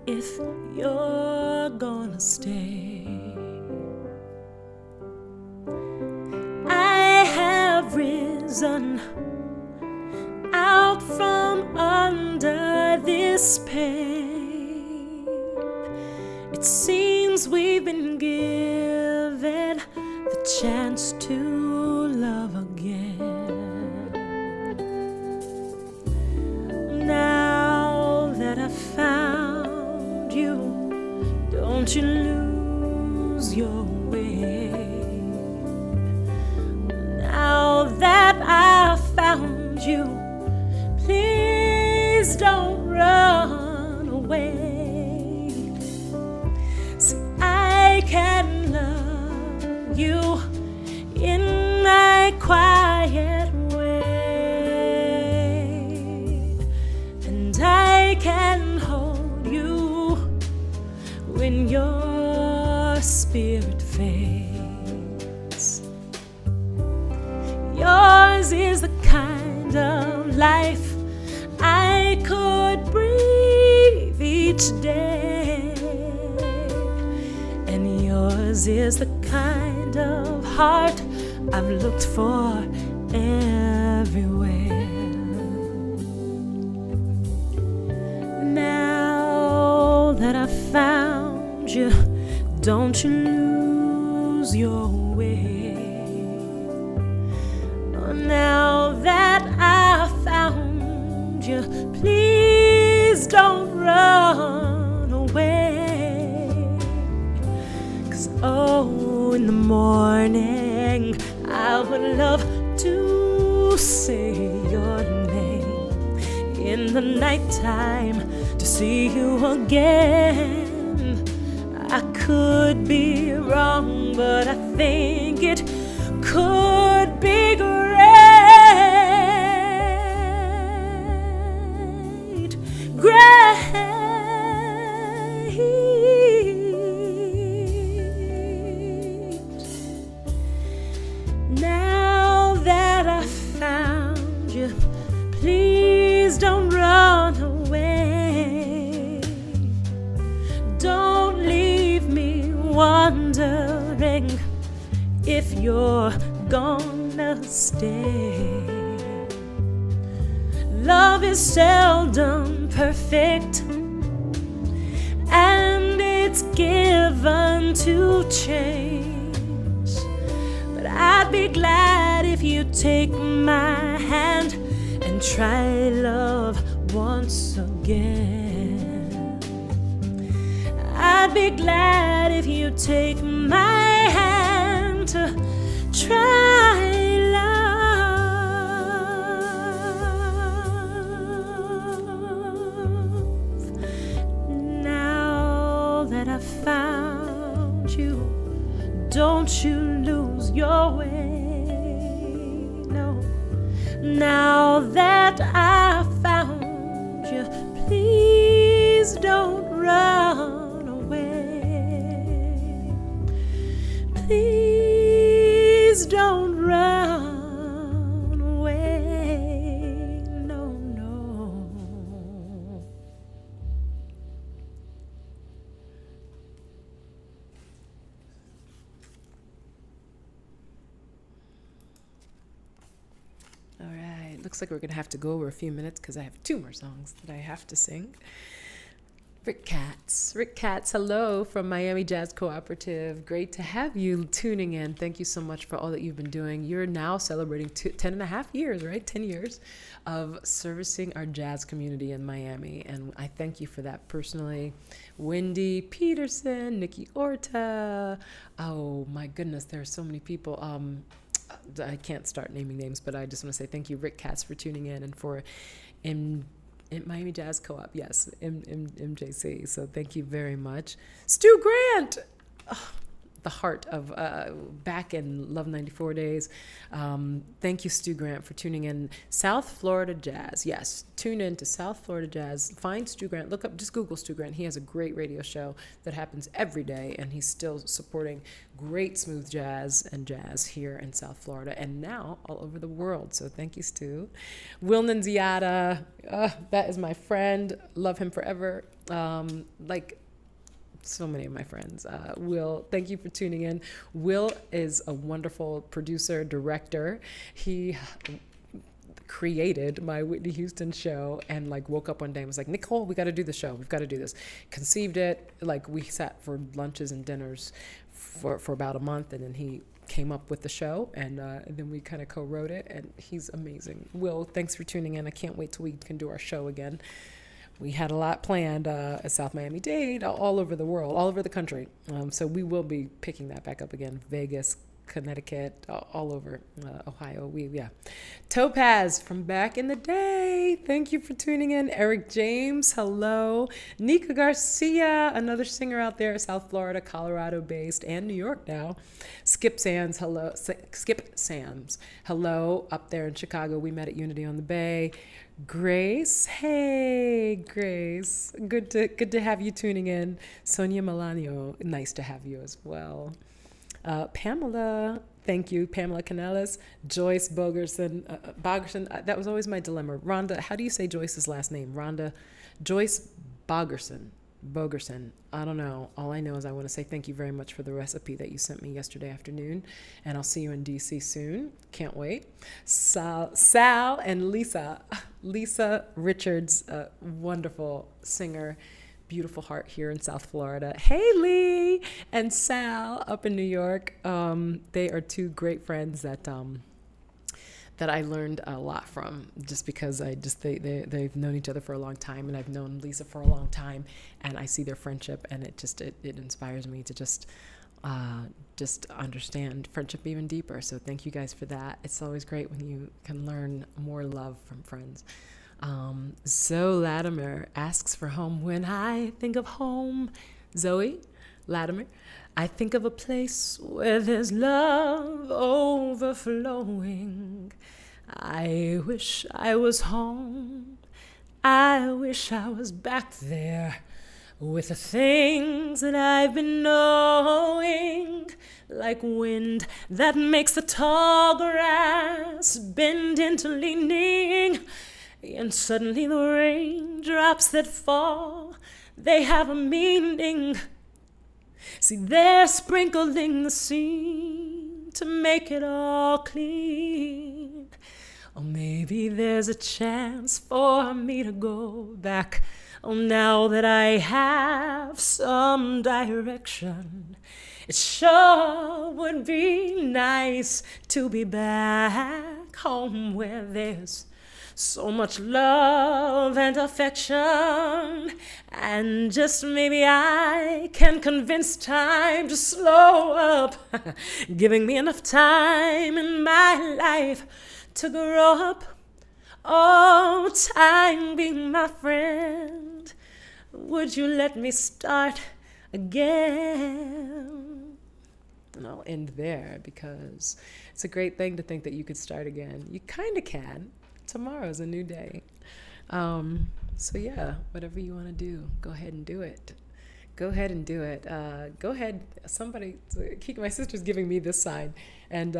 if you're gonna stay. I have risen out from under this pain. It seems we've been given the chance to love again. Now that I found you, don't you lose your way. Now that I found you, please don't run away. See, I can love you in my quiet way, and I can hold you when your spirit fades. Yours is the kind of life I could breathe each day, and yours is the kind of heart I've looked for everywhere. Now that I found you, don't you lose your way. Now that I found you, please don't run away. 'Cause oh, in the morning I would love to say your name. In the nighttime to see you again. I could be wrong, but I think it could be great. Now that I found you, please don't run away. Don't leave me wondering if you're gonna stay. Love is seldom perfect, and it's given to change. But I'd be glad if you take my hand and try love once again. I'd be glad if you take my hand to try love. Now that I found you, don't you lose your way. No, Now that I found you, please don't run away. Please don't run away. No, no. All right, looks like we're gonna have to go over a few minutes because I have 2 more songs that I have to sing. Rick Katz, hello from Miami Jazz Cooperative. Great to have you tuning in. Thank you so much for all that you've been doing. You're now celebrating 10 and a half years, right? 10 years of servicing our jazz community in Miami. And I thank you for that personally. Wendy Peterson, Nikki Orta. Oh my goodness, there are so many people. I can't start naming names, but I just want to say thank you, Rick Katz, for tuning in and for Miami Jazz Co-op, yes, MJC. So thank you very much. Stu Grant, the heart of back in Love 94 days. Thank you, Stu Grant, for tuning in. South Florida Jazz, yes, tune in to South Florida Jazz. Find Stu Grant, look up, just Google Stu Grant. He has a great radio show that happens every day, and he's still supporting great smooth jazz and jazz here in South Florida and now all over the world. So thank you, Stu. Will Nunziata, that is my friend. Love him forever. Like so many of my friends. Will, thank you for tuning in. Will is a wonderful producer, director. He created my Whitney Houston show and like woke up one day and was like, Nicole, we got to do the show. We've got to do this. Conceived it. Like we sat for lunches and dinners for about a month, and then he came up with the show, and then we kind of co-wrote it, and he's amazing. Will, thanks for tuning in. I can't wait till we can do our show again. We had a lot planned at South Miami-Dade, all over the world, all over the country. So we will be picking that back up again. Vegas, Connecticut, all over Ohio. Topaz from back in the day. Thank you for tuning in. Eric James, hello. Nika Garcia, another singer out there, South Florida, Colorado based, and New York now. Skip Sands, hello. Skip Sands, hello. Up there in Chicago, we met at Unity on the Bay. Grace, hey Grace, good to have you tuning in. Sonia Melanio, nice to have you as well. Pamela, thank you. Pamela Canellis, Joyce Bogerson, that was always my dilemma. Rhonda, how do you say Joyce's last name? Joyce Bogerson, I don't know. All I know is I want to say thank you very much for the recipe that you sent me yesterday afternoon, and I'll see you in DC soon. Can't wait. Sal and Lisa Richards, wonderful singer, beautiful heart here in South Florida. Haley and Sal up in New York. They are 2 great friends that I learned a lot from, just because they've known each other for a long time, and I've known Lisa for a long time, and I see their friendship, and it inspires me to just understand friendship even deeper. So thank you guys for that. It's always great when you can learn more love from friends. Zoe Latimer asks for home. When I think of home, Zoe Latimer, I think of a place where there's love overflowing. I wish I was home. I wish I was back there with the things that I've been knowing, like wind that makes the tall grass bend into leaning, and suddenly the raindrops that fall, they have a meaning. See, they're sprinkling the scene to make it all clean. Or maybe there's a chance for me to go back. Oh, now that I have some direction, it sure would be nice to be back home where there's so much love and affection, and just maybe I can convince time to slow up, giving me enough time in my life to grow up. Oh, time being my friend, would you let me start again? And I'll end there because it's a great thing to think that you could start again. You kind of can. Tomorrow's a new day. So yeah, whatever you want to do, go ahead and do it. Go ahead and do it. Go ahead. My sister's giving me this sign, and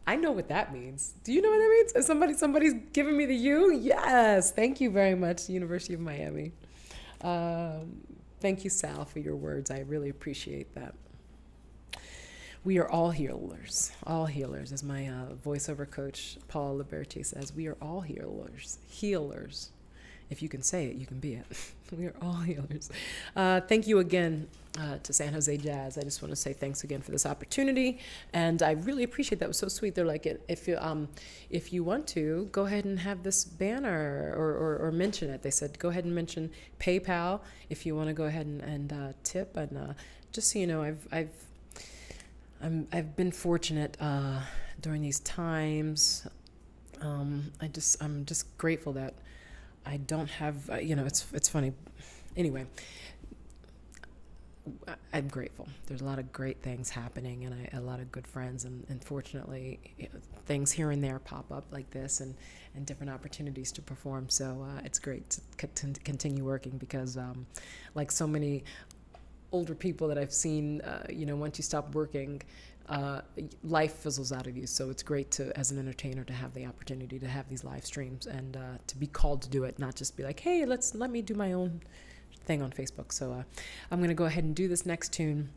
I know what that means. Do you know what that means? Somebody's giving me the U? Yes. Thank you very much, University of Miami. Thank you, Sal, for your words. I really appreciate that. We are all healers, as my voiceover coach, Paul Liberti, says. We are all healers. If you can say it, you can be it. We are all healers. Thank you again to San Jose Jazz. I just want to say thanks again for this opportunity, and I really appreciate that. It was so sweet. They're like, if you want to, go ahead and have this banner or mention it. They said, go ahead and mention PayPal if you want to go ahead and tip. And just so you know, I've been fortunate during these times. I'm just grateful that I don't have, it's funny. Anyway, I'm grateful. There's a lot of great things happening, and a lot of good friends, and fortunately, things here and there pop up like this, and different opportunities to perform. So it's great to continue working because, like so many older people that I've seen, once you stop working, life fizzles out of you. So it's great to, as an entertainer, to have the opportunity to have these live streams and to be called to do it, not just be like, hey, let me do my own thing on Facebook. So I'm going to go ahead and do this next tune.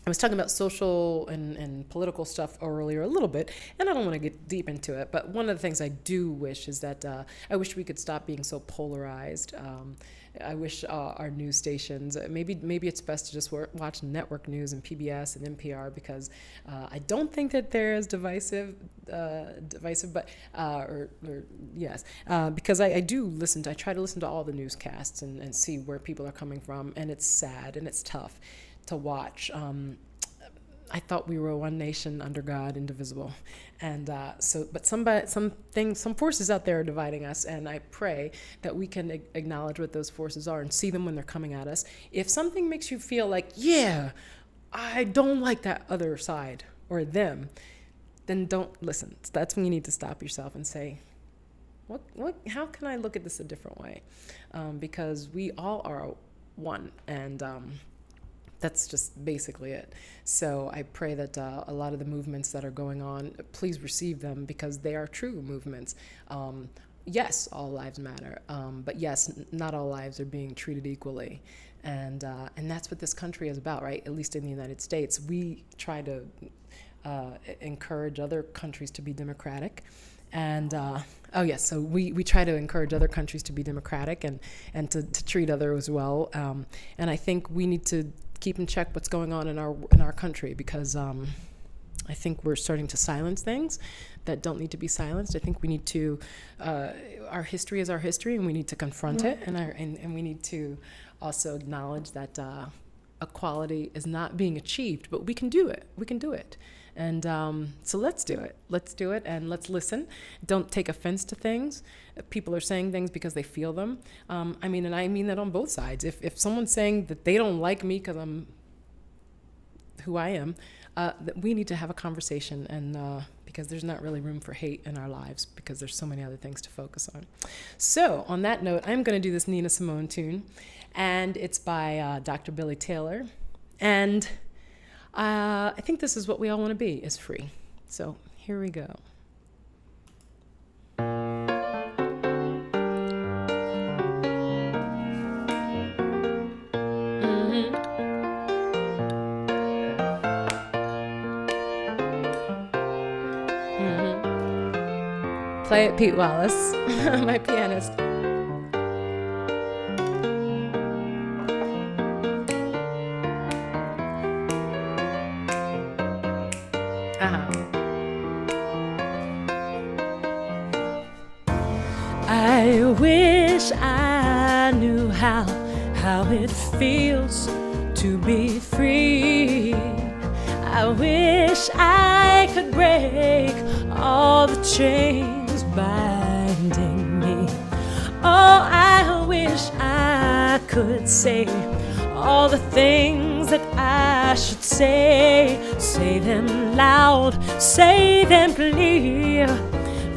I was talking about social and political stuff earlier a little bit, and I don't want to get deep into it, but one of the things I do wish is that I wish we could stop being so polarized. I wish our news stations, maybe it's best to just watch network news and PBS and NPR, because I don't think that they're as divisive, but yes, because I try to listen to all the newscasts and see where people are coming from, and it's sad and it's tough to watch. I thought we were one nation under God, indivisible, and but some forces out there are dividing us, and I pray that we can acknowledge what those forces are and see them when they're coming at us. If something makes you feel like, yeah, I don't like that other side or them, then don't listen. That's when you need to stop yourself and say, how can I look at this a different way? Because we all are one, and that's just basically it. So I pray that a lot of the movements that are going on, please receive them, because they are true movements. Yes, all lives matter, but yes, not all lives are being treated equally. And that's what this country is about, right? At least in the United States, we try to encourage other countries to be democratic. And so we try to encourage other countries to be democratic and to treat others well. And I think we need to keep in check what's going on in our country, because I think we're starting to silence things that don't need to be silenced. I think we need to our history is our history, and we need to confront it, and we need to also acknowledge that equality is not being achieved, but we can do it. And so let's do it, and let's listen. Don't take offense to things. People are saying things because they feel them. And I mean that on both sides. If someone's saying that they don't like me because I'm who I am, that we need to have a conversation, and because there's not really room for hate in our lives, because there's so many other things to focus on. So on that note, I'm going to do this Nina Simone tune, and it's by Dr. Billy Taylor, and I think this is what we all want to be, is free. So here we go. Play it, Pete Wallace, my pianist. I wish I knew how it feels to be free. I wish I could break all the chains binding me. Oh, I wish I could say all the things that I I should say them loud, say them clear,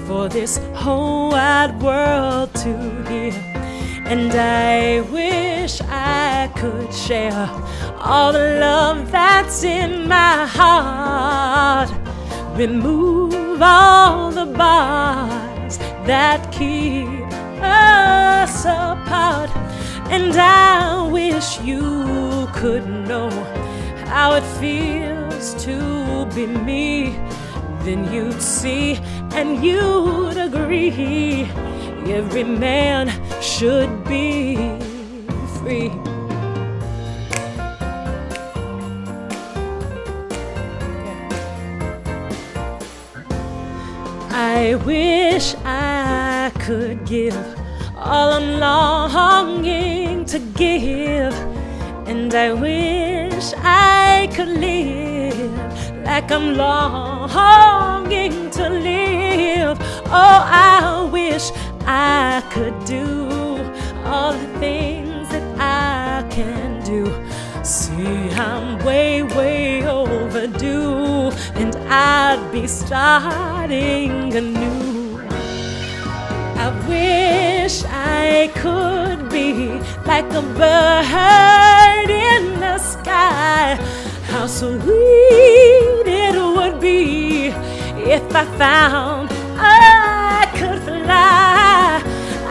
for this whole wide world to hear. And I wish I could share all the love that's in my heart, remove all the bars that keep us apart. And I wish you could know how it feels to be me. Then you'd see and you'd agree, every man should be free. I wish I could give all I'm longing to give, and I wish I could live like I'm longing to live. Oh, I wish I could do all the things that I can do. See, I'm way, way overdue, and I'd be starting anew. I wish I could be like a bird in the sky. How sweet it would be if I found I could fly.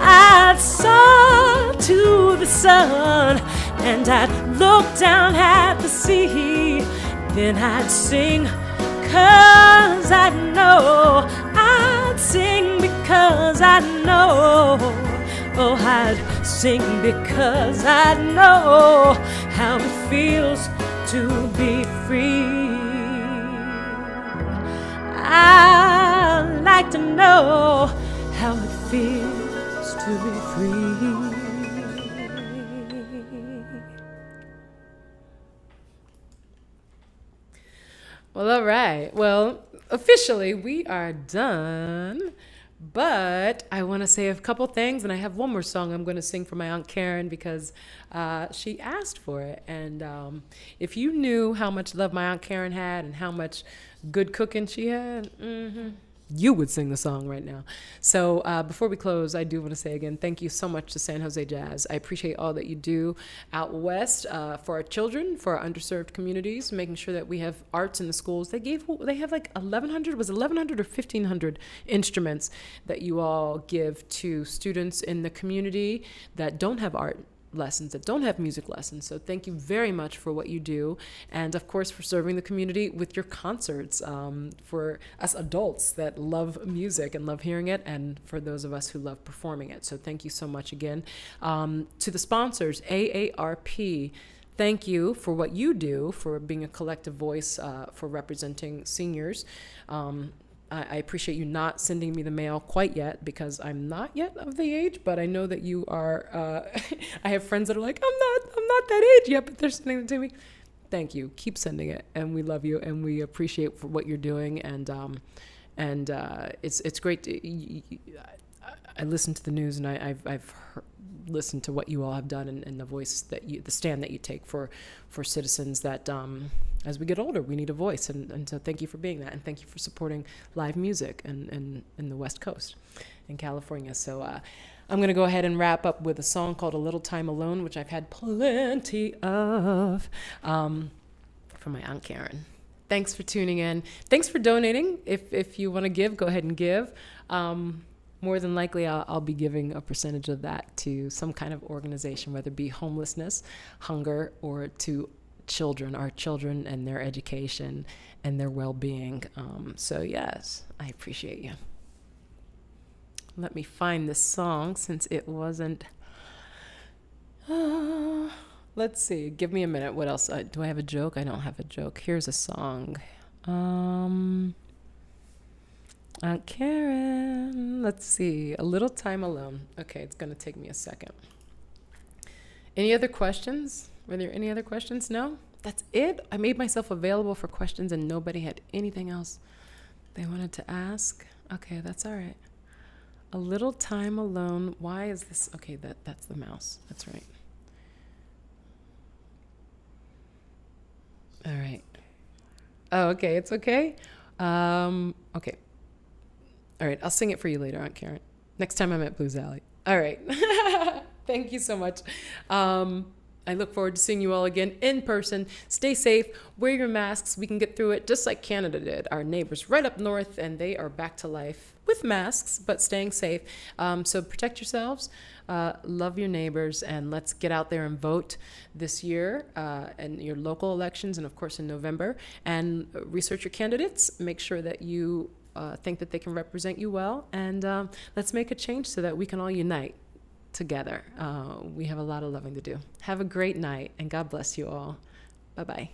I'd soar to the sun, and I'd look down at the sea. Then I'd sing, 'cause I know. I'd sing because I know. Oh, I'd sing because I know how it feels to be free. I'd like to know how it feels to be free. Well, all right. Well, officially, we are done. But I want to say a couple things, and I have one more song I'm going to sing for my Aunt Karen because she asked for it. And if you knew how much love my Aunt Karen had and how much good cooking she had, you would sing the song right now. So before we close, I do want to say again, thank you so much to San Jose Jazz. I appreciate all that you do out west for our children, for our underserved communities, making sure that we have arts in the schools. They have like 1,100, was it 1,100 or 1,500 instruments that you all give to students in the community that don't have art lessons, that don't have music lessons. So thank you very much for what you do, and of course for serving the community with your concerts, for us adults that love music and love hearing it, and for those of us who love performing it. So thank you so much again. To the sponsors, AARP, thank you for what you do, for being a collective voice, for representing seniors. I appreciate you not sending me the mail quite yet, because I'm not yet of the age, but I know that you are. I have friends that are like, I'm not that age yet, but they're sending it to me. Thank you. Keep sending it, and we love you, and we appreciate for what you're doing, and it's great. I listen to the news, and I've listened to what you all have done, and the voice that the stand that you take for citizens that. As we get older, we need a voice, and so thank you for being that, and thank you for supporting live music in the West Coast in California. So I'm going to go ahead and wrap up with a song called A Little Time Alone, which I've had plenty of, for my Aunt Karen. Thanks for tuning in. Thanks for donating. If you want to give, go ahead and give. More than likely, I'll be giving a percentage of that to some kind of organization, whether it be homelessness, hunger, or to our children and their education and their well-being. So yes, I appreciate you. Let me find this song since it wasn't. Let's see. Give me a minute. What else? Do I have a joke? I don't have a joke. Here's a song. Aunt Karen. Let's see. A Little Time Alone. Okay, it's going to take me a second. Any other questions? Were there any other questions? No? That's it? I made myself available for questions and nobody had anything else they wanted to ask? Okay, that's all right. A Little Time Alone. Why is this? Okay, that's the mouse. That's right. All Oh, okay. It's okay. Okay. All right. I'll sing it for you later, Aunt Karen. Next time I'm at Blues Alley. All right. Thank you so much. I look forward to seeing you all again in person. Stay safe. Wear your masks. We can get through it just like Canada did. Our neighbors right up north, and they are back to life with masks, but staying safe. So protect yourselves. Love your neighbors, and let's get out there and vote this year in your local elections and, of course, in November. And research your candidates. Make sure that you think that they can represent you well. And let's make a change so that we can all unite together. We have a lot of loving to do. Have a great night, and God bless you all. Bye-bye.